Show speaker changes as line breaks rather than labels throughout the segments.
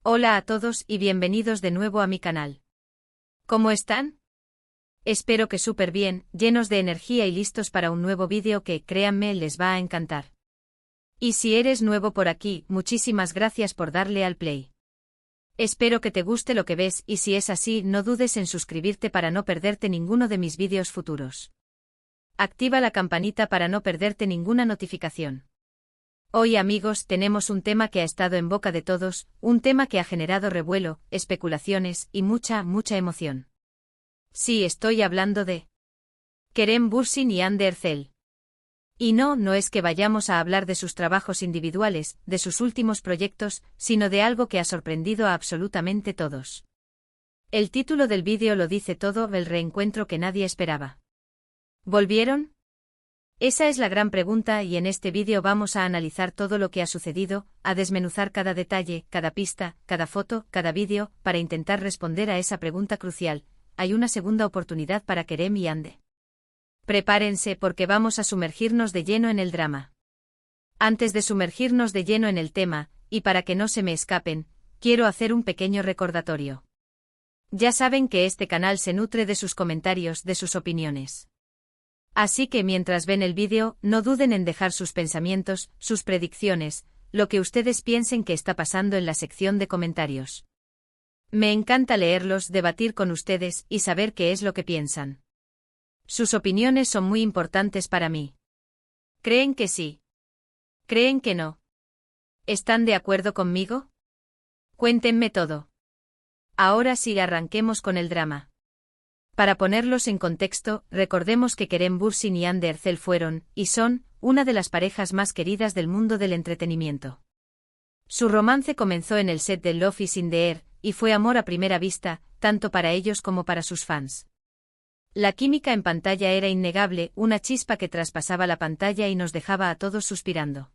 Hola a todos y bienvenidos de nuevo a mi canal. ¿Cómo están? Espero que súper bien, llenos de energía y listos para un nuevo vídeo que, créanme, les va a encantar. Y si eres nuevo por aquí, muchísimas gracias por darle al play. Espero que te guste lo que ves y si es así, no dudes en suscribirte para no perderte ninguno de mis vídeos futuros. Activa la campanita para no perderte ninguna notificación. Hoy, amigos, tenemos un tema que ha estado en boca de todos, un tema que ha generado revuelo, especulaciones y mucha emoción. Sí, estoy hablando de Kerem Bürsin y Hande Erçel. Y no es que vayamos a hablar de sus trabajos individuales, de sus últimos proyectos, sino de algo que ha sorprendido a absolutamente todos. El título del vídeo lo dice todo, el reencuentro que nadie esperaba. ¿Volvieron? Esa es la gran pregunta y en este vídeo vamos a analizar todo lo que ha sucedido, a desmenuzar cada detalle, cada pista, cada foto, cada vídeo, para intentar responder a esa pregunta crucial. ¿Hay una segunda oportunidad para Kerem y Hande? Prepárense porque vamos a sumergirnos de lleno en el drama. Antes de sumergirnos de lleno en el tema, y para que no se me escapen, quiero hacer un pequeño recordatorio. Ya saben que este canal se nutre de sus comentarios, de sus opiniones. Así que mientras ven el vídeo, no duden en dejar sus pensamientos, sus predicciones, lo que ustedes piensen que está pasando en la sección de comentarios. Me encanta leerlos, debatir con ustedes y saber qué es lo que piensan. Sus opiniones son muy importantes para mí. ¿Creen que sí? ¿Creen que no? ¿Están de acuerdo conmigo? Cuéntenme todo. Ahora sí, arranquemos con el drama. Para ponerlos en contexto, recordemos que Kerem Bürsin y Hande Erçel fueron, y son, una de las parejas más queridas del mundo del entretenimiento. Su romance comenzó en el set de Love is in the Air, y fue amor a primera vista, tanto para ellos como para sus fans. La química en pantalla era innegable, una chispa que traspasaba la pantalla y nos dejaba a todos suspirando.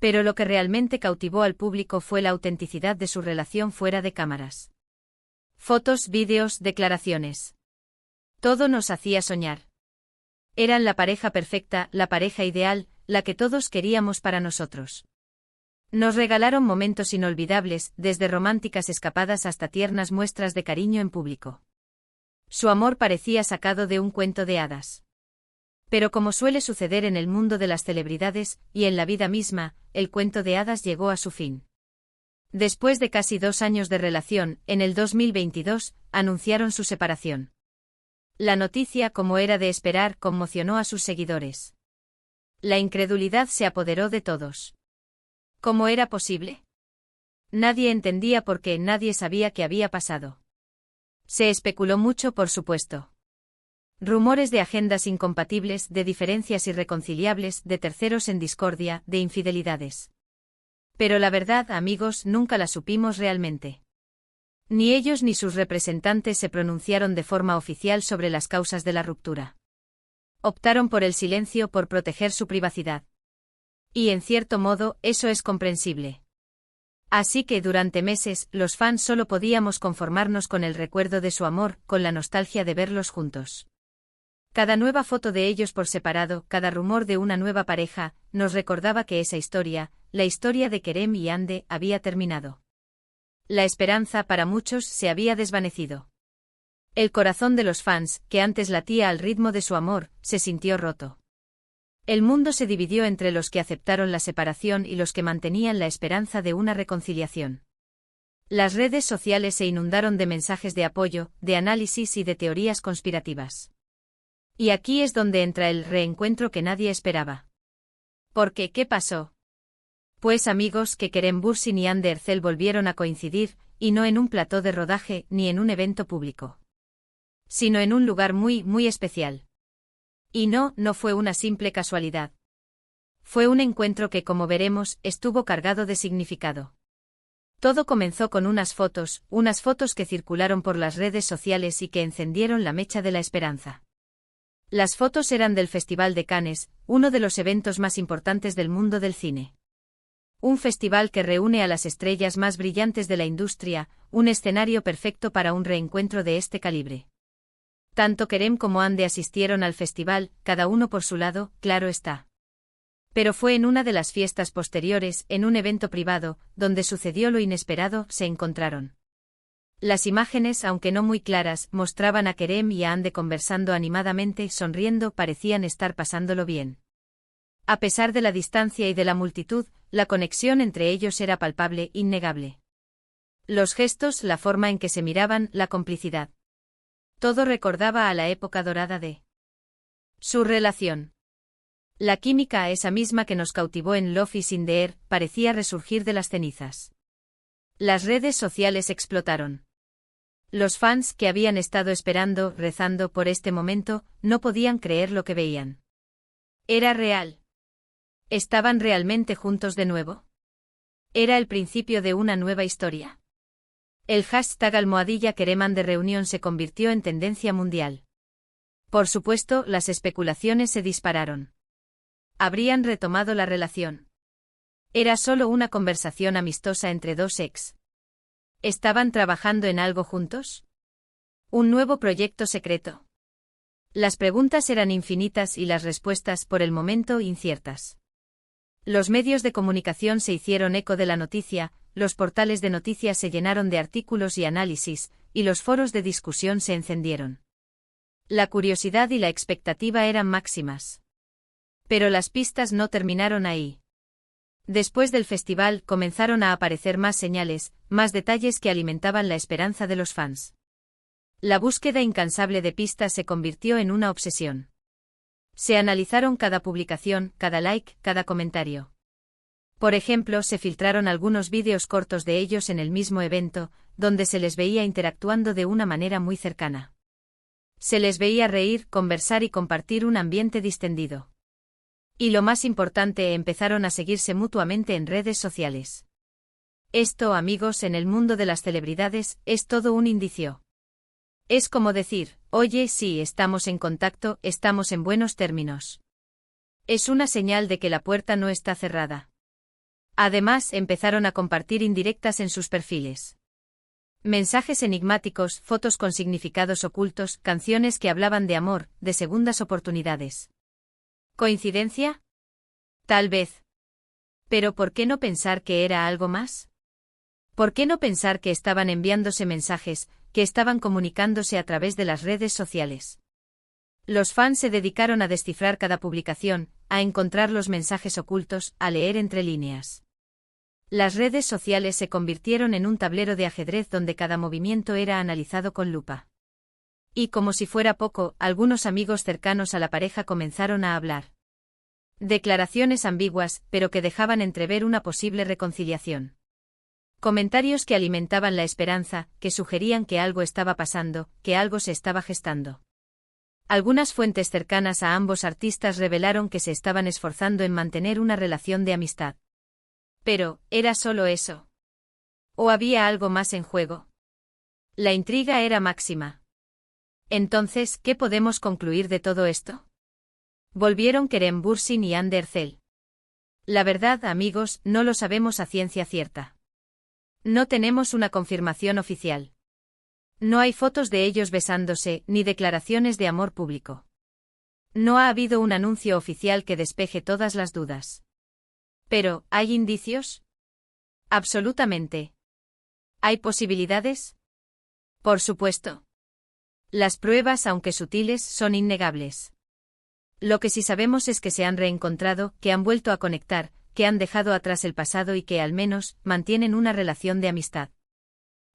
Pero lo que realmente cautivó al público fue la autenticidad de su relación fuera de cámaras. Fotos, vídeos, declaraciones. Todo nos hacía soñar. Eran la pareja perfecta, la pareja ideal, la que todos queríamos para nosotros. Nos regalaron momentos inolvidables, desde románticas escapadas hasta tiernas muestras de cariño en público. Su amor parecía sacado de un cuento de hadas. Pero como suele suceder en el mundo de las celebridades, y en la vida misma, el cuento de hadas llegó a su fin. Después de casi 2 años de relación, en el 2022, anunciaron su separación. La noticia, como era de esperar, conmocionó a sus seguidores. La incredulidad se apoderó de todos. ¿Cómo era posible? Nadie entendía por qué, nadie sabía qué había pasado. Se especuló mucho, por supuesto. Rumores de agendas incompatibles, de diferencias irreconciliables, de terceros en discordia, de infidelidades. Pero la verdad, amigos, nunca la supimos realmente. Ni ellos ni sus representantes se pronunciaron de forma oficial sobre las causas de la ruptura. Optaron por el silencio por proteger su privacidad. Y en cierto modo, eso es comprensible. Así que durante meses, los fans solo podíamos conformarnos con el recuerdo de su amor, con la nostalgia de verlos juntos. Cada nueva foto de ellos por separado, cada rumor de una nueva pareja, nos recordaba que esa historia, la historia de Kerem y Hande, había terminado. La esperanza para muchos se había desvanecido. El corazón de los fans, que antes latía al ritmo de su amor, se sintió roto. El mundo se dividió entre los que aceptaron la separación y los que mantenían la esperanza de una reconciliación. Las redes sociales se inundaron de mensajes de apoyo, de análisis y de teorías conspirativas. Y aquí es donde entra el reencuentro que nadie esperaba. Porque, ¿qué pasó? Pues amigos, que Kerem Bürsin y Hande Erçel volvieron a coincidir, y no en un plató de rodaje ni en un evento público. Sino en un lugar muy especial. Y no fue una simple casualidad. Fue un encuentro que, como veremos, estuvo cargado de significado. Todo comenzó con unas fotos que circularon por las redes sociales y que encendieron la mecha de la esperanza. Las fotos eran del Festival de Cannes, uno de los eventos más importantes del mundo del cine. Un festival que reúne a las estrellas más brillantes de la industria, un escenario perfecto para un reencuentro de este calibre. Tanto Kerem como Hande asistieron al festival, cada uno por su lado, claro está. Pero fue en una de las fiestas posteriores, en un evento privado, donde sucedió lo inesperado, se encontraron. Las imágenes, aunque no muy claras, mostraban a Kerem y a Ande conversando animadamente, sonriendo, parecían estar pasándolo bien. A pesar de la distancia y de la multitud, la conexión entre ellos era palpable, innegable. Los gestos, la forma en que se miraban, la complicidad. Todo recordaba a la época dorada de su relación. La química, esa misma que nos cautivó en Love is in the Air, parecía resurgir de las cenizas. Las redes sociales explotaron. Los fans, que habían estado esperando, rezando por este momento, no podían creer lo que veían. Era real. ¿Estaban realmente juntos de nuevo? Era el principio de una nueva historia. El hashtag #Kereman de reunión se convirtió en tendencia mundial. Por supuesto, las especulaciones se dispararon. ¿Habrían retomado la relación? ¿Era solo una conversación amistosa entre dos ex? ¿Estaban trabajando en algo juntos? ¿Un nuevo proyecto secreto? Las preguntas eran infinitas y las respuestas, por el momento, inciertas. Los medios de comunicación se hicieron eco de la noticia, los portales de noticias se llenaron de artículos y análisis, y los foros de discusión se encendieron. La curiosidad y la expectativa eran máximas. Pero las pistas no terminaron ahí. Después del festival comenzaron a aparecer más señales, más detalles que alimentaban la esperanza de los fans. La búsqueda incansable de pistas se convirtió en una obsesión. Se analizaron cada publicación, cada like, cada comentario. Por ejemplo, se filtraron algunos vídeos cortos de ellos en el mismo evento, donde se les veía interactuando de una manera muy cercana. Se les veía reír, conversar y compartir un ambiente distendido. Y lo más importante, empezaron a seguirse mutuamente en redes sociales. Esto, amigos, en el mundo de las celebridades, es todo un indicio. Es como decir, oye, sí, estamos en contacto, estamos en buenos términos. Es una señal de que la puerta no está cerrada. Además, empezaron a compartir indirectas en sus perfiles. Mensajes enigmáticos, fotos con significados ocultos, canciones que hablaban de amor, de segundas oportunidades. ¿Coincidencia? Tal vez. Pero ¿por qué no pensar que era algo más? ¿Por qué no pensar que estaban enviándose mensajes, que estaban comunicándose a través de las redes sociales? Los fans se dedicaron a descifrar cada publicación, a encontrar los mensajes ocultos, a leer entre líneas. Las redes sociales se convirtieron en un tablero de ajedrez donde cada movimiento era analizado con lupa. Y como si fuera poco, algunos amigos cercanos a la pareja comenzaron a hablar. Declaraciones ambiguas, pero que dejaban entrever una posible reconciliación. Comentarios que alimentaban la esperanza, que sugerían que algo estaba pasando, que algo se estaba gestando. Algunas fuentes cercanas a ambos artistas revelaron que se estaban esforzando en mantener una relación de amistad. Pero, ¿era solo eso? ¿O había algo más en juego? La intriga era máxima. Entonces, ¿qué podemos concluir de todo esto? Volvieron Kerem Bürsin y Hande Erçel. La verdad, amigos, no lo sabemos a ciencia cierta. No tenemos una confirmación oficial. No hay fotos de ellos besándose, ni declaraciones de amor público. No ha habido un anuncio oficial que despeje todas las dudas. Pero, ¿hay indicios? Absolutamente. ¿Hay posibilidades? Por supuesto. Las pruebas, aunque sutiles, son innegables. Lo que sí sabemos es que se han reencontrado, que han vuelto a conectar, que han dejado atrás el pasado y que, al menos, mantienen una relación de amistad.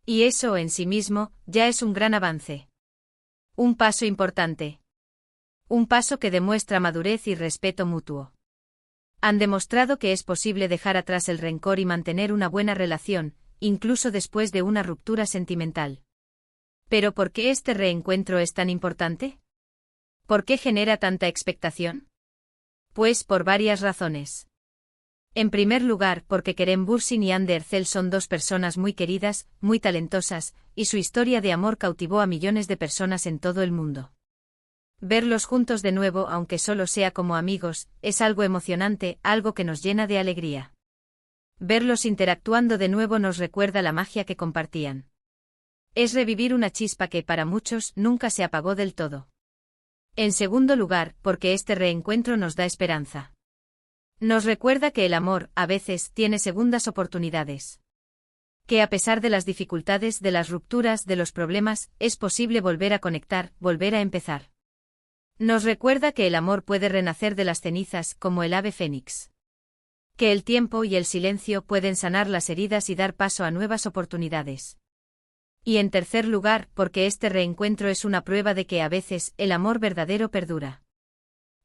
Y eso, en sí mismo, ya es un gran avance. Un paso importante. Un paso que demuestra madurez y respeto mutuo. Han demostrado que es posible dejar atrás el rencor y mantener una buena relación, incluso después de una ruptura sentimental. ¿Pero por qué este reencuentro es tan importante? ¿Por qué genera tanta expectación? Pues por varias razones. En primer lugar, porque Kerem Bürsin y Hande Erçel son dos personas muy queridas, muy talentosas, y su historia de amor cautivó a millones de personas en todo el mundo. Verlos juntos de nuevo, aunque solo sea como amigos, es algo emocionante, algo que nos llena de alegría. Verlos interactuando de nuevo nos recuerda la magia que compartían. Es revivir una chispa que, para muchos, nunca se apagó del todo. En segundo lugar, porque este reencuentro nos da esperanza. Nos recuerda que el amor, a veces, tiene segundas oportunidades. Que a pesar de las dificultades, de las rupturas, de los problemas, es posible volver a conectar, volver a empezar. Nos recuerda que el amor puede renacer de las cenizas, como el ave fénix. Que el tiempo y el silencio pueden sanar las heridas y dar paso a nuevas oportunidades. Y en tercer lugar, porque este reencuentro es una prueba de que a veces el amor verdadero perdura.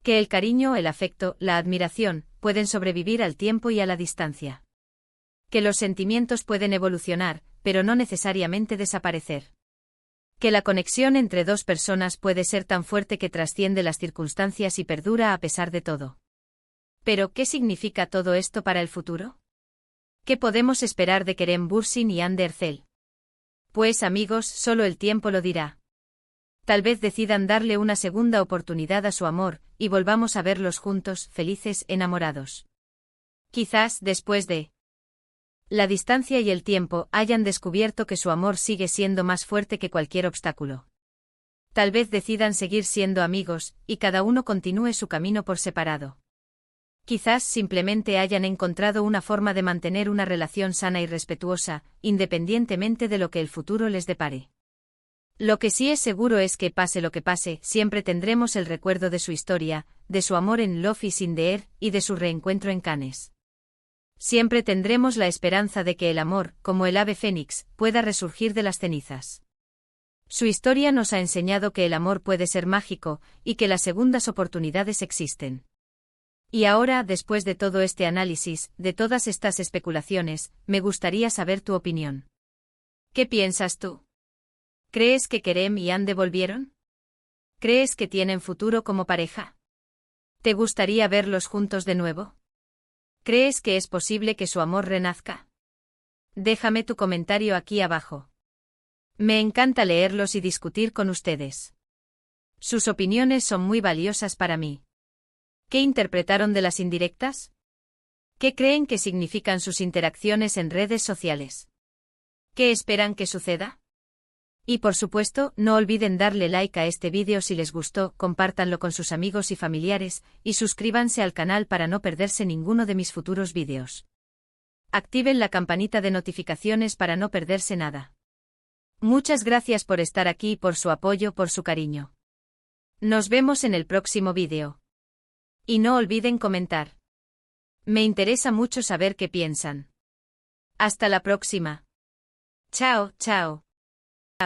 Que el cariño, el afecto, la admiración, pueden sobrevivir al tiempo y a la distancia. Que los sentimientos pueden evolucionar, pero no necesariamente desaparecer. Que la conexión entre dos personas puede ser tan fuerte que trasciende las circunstancias y perdura a pesar de todo. Pero, ¿qué significa todo esto para el futuro? ¿Qué podemos esperar de Kerem Bürsin y Hande Erçel? Pues amigos, solo el tiempo lo dirá. Tal vez decidan darle una segunda oportunidad a su amor, y volvamos a verlos juntos, felices, enamorados. Quizás, después de la distancia y el tiempo, hayan descubierto que su amor sigue siendo más fuerte que cualquier obstáculo. Tal vez decidan seguir siendo amigos, y cada uno continúe su camino por separado. Quizás simplemente hayan encontrado una forma de mantener una relación sana y respetuosa, independientemente de lo que el futuro les depare. Lo que sí es seguro es que, pase lo que pase, siempre tendremos el recuerdo de su historia, de su amor en Love is in the Air, y de su reencuentro en Cannes. Siempre tendremos la esperanza de que el amor, como el ave fénix, pueda resurgir de las cenizas. Su historia nos ha enseñado que el amor puede ser mágico, y que las segundas oportunidades existen. Y ahora, después de todo este análisis, de todas estas especulaciones, me gustaría saber tu opinión. ¿Qué piensas tú? ¿Crees que Kerem y Hande volvieron? ¿Crees que tienen futuro como pareja? ¿Te gustaría verlos juntos de nuevo? ¿Crees que es posible que su amor renazca? Déjame tu comentario aquí abajo. Me encanta leerlos y discutir con ustedes. Sus opiniones son muy valiosas para mí. ¿Qué interpretaron de las indirectas? ¿Qué creen que significan sus interacciones en redes sociales? ¿Qué esperan que suceda? Y por supuesto, no olviden darle like a este vídeo si les gustó, compártanlo con sus amigos y familiares, y suscríbanse al canal para no perderse ninguno de mis futuros vídeos. Activen la campanita de notificaciones para no perderse nada. Muchas gracias por estar aquí, por su apoyo, por su cariño. Nos vemos en el próximo vídeo. Y no olviden comentar. Me interesa mucho saber qué piensan. Hasta la próxima. Chao, chao.